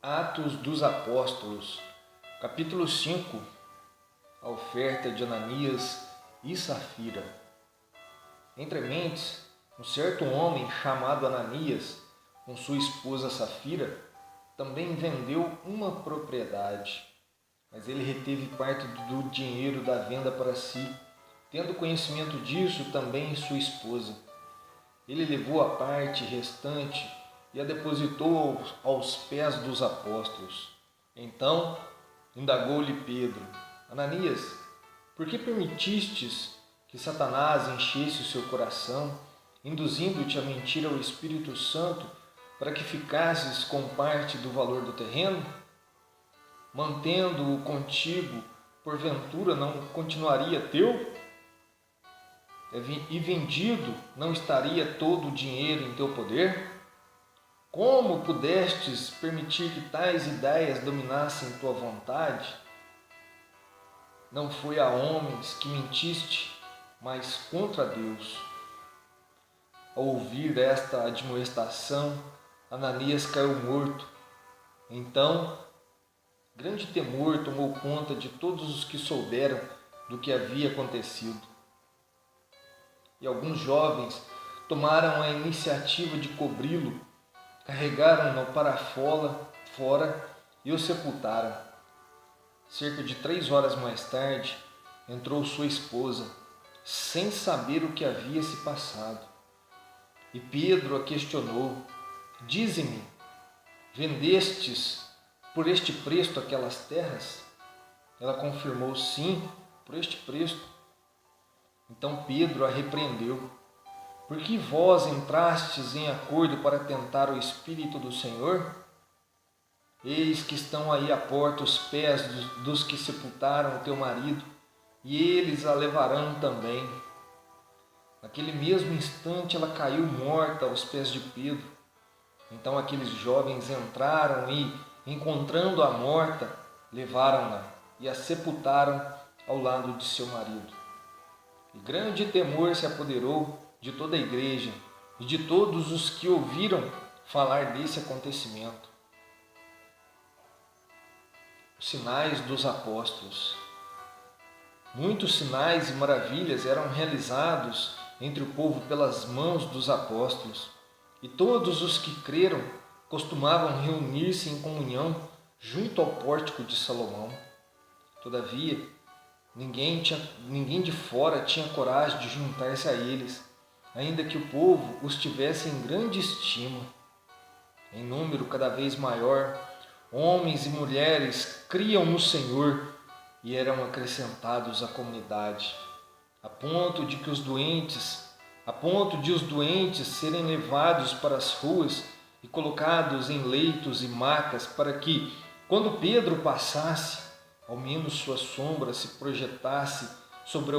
Atos dos Apóstolos, capítulo 5, a oferta de Ananias e Safira. Entre mentes, um certo homem chamado Ananias, com sua esposa Safira, também vendeu uma propriedade, mas ele reteve parte do dinheiro da venda para si, tendo conhecimento disso também sua esposa. Ele levou a parte restante e a depositou aos pés dos apóstolos. Então indagou-lhe Pedro: Ananias, por que permitistes que Satanás enchesse o seu coração, induzindo-te a mentir ao Espírito Santo, para que ficasses com parte do valor do terreno? Mantendo-o contigo, porventura não continuaria teu? E vendido, não estaria todo o dinheiro em teu poder? Como pudestes permitir que tais ideias dominassem tua vontade? Não foi a homens que mentiste, mas contra Deus. Ao ouvir esta admoestação, Ananias caiu morto. Então, grande temor tomou conta de todos os que souberam do que havia acontecido. E alguns jovens tomaram a iniciativa de cobri-lo, carregaram-no para fora e o sepultaram. Cerca de 3 horas mais tarde, entrou sua esposa, sem saber o que havia se passado. E Pedro a questionou: Dize-me, vendestes por este preço aquelas terras? Ela confirmou: Sim, por este preço. Então Pedro a repreendeu: Por que vós entrastes em acordo para tentar o Espírito do Senhor? Eis que estão aí à porta os pés dos que sepultaram o teu marido, e eles a levarão também. Naquele mesmo instante ela caiu morta aos pés de Pedro. Então aqueles jovens entraram e, encontrando-a morta, levaram-na e a sepultaram ao lado de seu marido. E grande temor se apoderou de toda a igreja e de todos os que ouviram falar desse acontecimento. Os sinais dos apóstolos. Muitos sinais e maravilhas eram realizados entre o povo pelas mãos dos apóstolos, e todos os que creram costumavam reunir-se em comunhão junto ao pórtico de Salomão. Todavia, ninguém de fora tinha coragem de juntar-se a eles, ainda que o povo os tivesse em grande estima. Em número cada vez maior, homens e mulheres criam no Senhor e eram acrescentados à comunidade, a ponto de os doentes serem levados para as ruas e colocados em leitos e macas, para que, quando Pedro passasse, ao menos sua sombra se projetasse sobre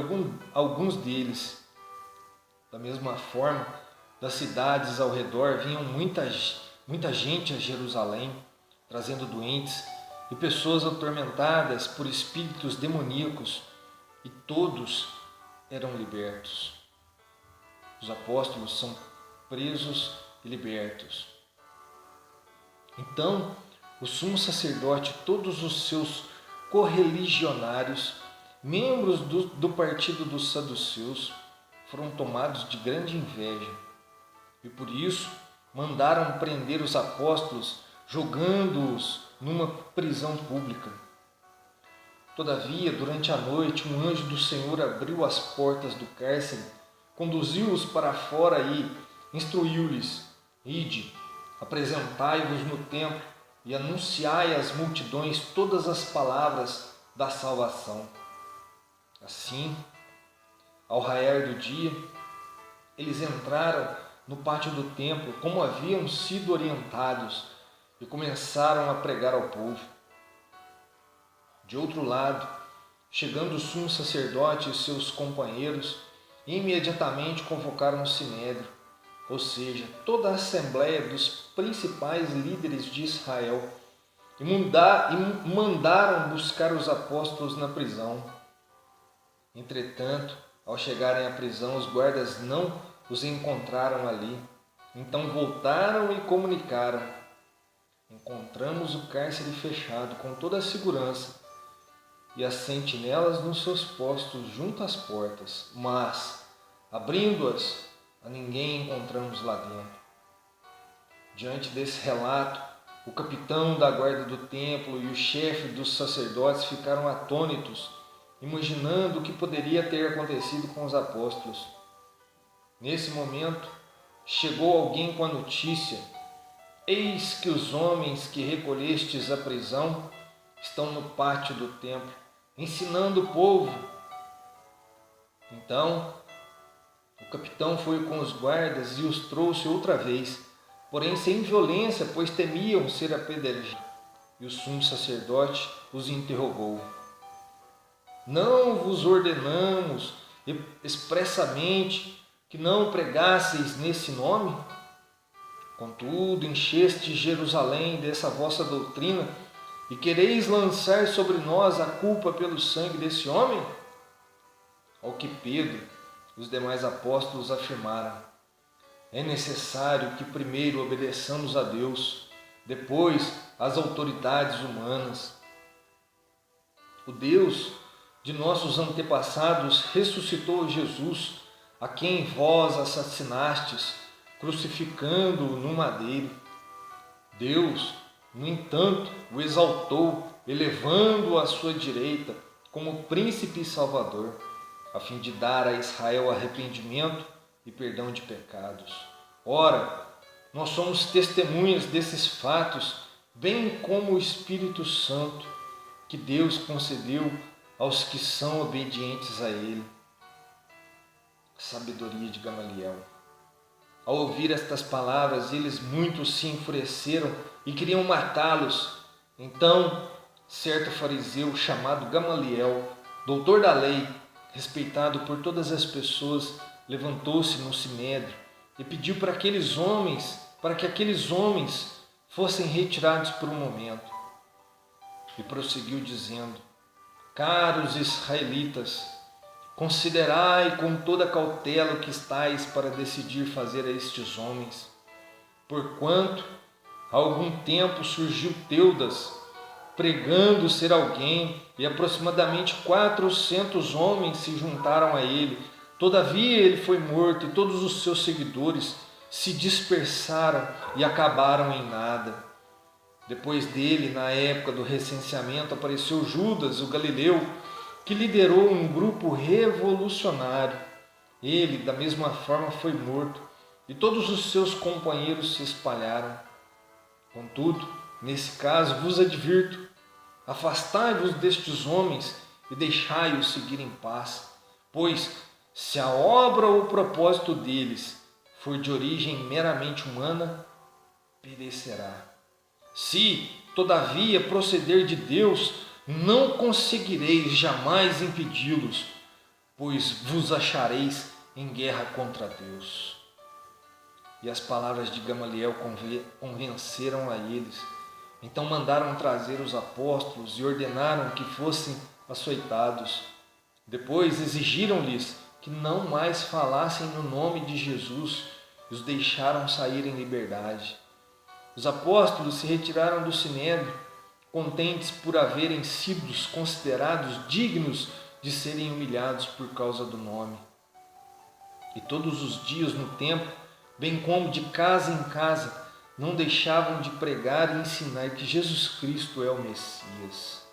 alguns deles. Da mesma forma, das cidades ao redor vinham muita gente a Jerusalém, trazendo doentes e pessoas atormentadas por espíritos demoníacos, e todos eram libertos. Os apóstolos são presos e libertos. Então, o sumo sacerdote e todos os seus correligionários, membros do partido dos saduceus, foram tomados de grande inveja, e por isso mandaram prender os apóstolos, jogando-os numa prisão pública. Todavia, durante a noite, um anjo do Senhor abriu as portas do cárcere, conduziu-os para fora e instruiu-lhes: Ide, apresentai-vos no templo e anunciai às multidões todas as palavras da salvação. Assim, ao raiar do dia, eles entraram no pátio do templo, como haviam sido orientados, e começaram a pregar ao povo. De outro lado, chegando o sumo sacerdote e seus companheiros, imediatamente convocaram o sinédrio, ou seja, toda a assembleia dos principais líderes de Israel, e mandaram buscar os apóstolos na prisão. Entretanto, ao chegarem à prisão, os guardas não os encontraram ali. Então voltaram e comunicaram: encontramos o cárcere fechado com toda a segurança e as sentinelas nos seus postos junto às portas, mas, abrindo-as, a ninguém encontramos lá dentro. Diante desse relato, o capitão da guarda do templo e o chefe dos sacerdotes ficaram atônitos, imaginando o que poderia ter acontecido com os apóstolos. Nesse momento, chegou alguém com a notícia: eis que os homens que recolhestes à prisão estão no pátio do templo, ensinando o povo. Então, o capitão foi com os guardas e os trouxe outra vez, porém sem violência, pois temiam ser apedrejados. E o sumo sacerdote os interrogou: não vos ordenamos expressamente que não pregasseis nesse nome? Contudo, encheste Jerusalém dessa vossa doutrina e quereis lançar sobre nós a culpa pelo sangue desse homem? Ao que Pedro e os demais apóstolos afirmaram: é necessário que primeiro obedeçamos a Deus, depois às autoridades humanas. O Deus de nossos antepassados ressuscitou Jesus, a quem vós assassinastes, crucificando-o no madeiro. Deus, no entanto, o exaltou, elevando-o à sua direita como príncipe e salvador, a fim de dar a Israel arrependimento e perdão de pecados. Ora, nós somos testemunhas desses fatos, bem como o Espírito Santo, que Deus concedeu aos que são obedientes a Ele. Sabedoria de Gamaliel. Ao ouvir estas palavras, eles muitos se enfureceram e queriam matá-los. Então, certo fariseu chamado Gamaliel, doutor da lei, respeitado por todas as pessoas, levantou-se no sinédrio e pediu para que aqueles homens fossem retirados por um momento. E prosseguiu dizendo: caros israelitas, considerai com toda cautela o que estáis para decidir fazer a estes homens. Porquanto, há algum tempo surgiu Teudas, pregando ser alguém, e aproximadamente 400 homens se juntaram a ele. Todavia ele foi morto, e todos os seus seguidores se dispersaram e acabaram em nada. Depois dele, na época do recenseamento, apareceu Judas, o galileu, que liderou um grupo revolucionário. Ele, da mesma forma, foi morto, e todos os seus companheiros se espalharam. Contudo, nesse caso, vos advirto: afastai-vos destes homens e deixai-os seguir em paz, pois, se a obra ou o propósito deles for de origem meramente humana, perecerá. Se, todavia, proceder de Deus, não conseguireis jamais impedi-los, pois vos achareis em guerra contra Deus. E as palavras de Gamaliel convenceram a eles. Então mandaram trazer os apóstolos e ordenaram que fossem açoitados. Depois exigiram-lhes que não mais falassem no nome de Jesus e os deixaram sair em liberdade. Os apóstolos se retiraram do sinédrio, contentes por haverem sido considerados dignos de serem humilhados por causa do nome. E todos os dias no templo, bem como de casa em casa, não deixavam de pregar e ensinar que Jesus Cristo é o Messias.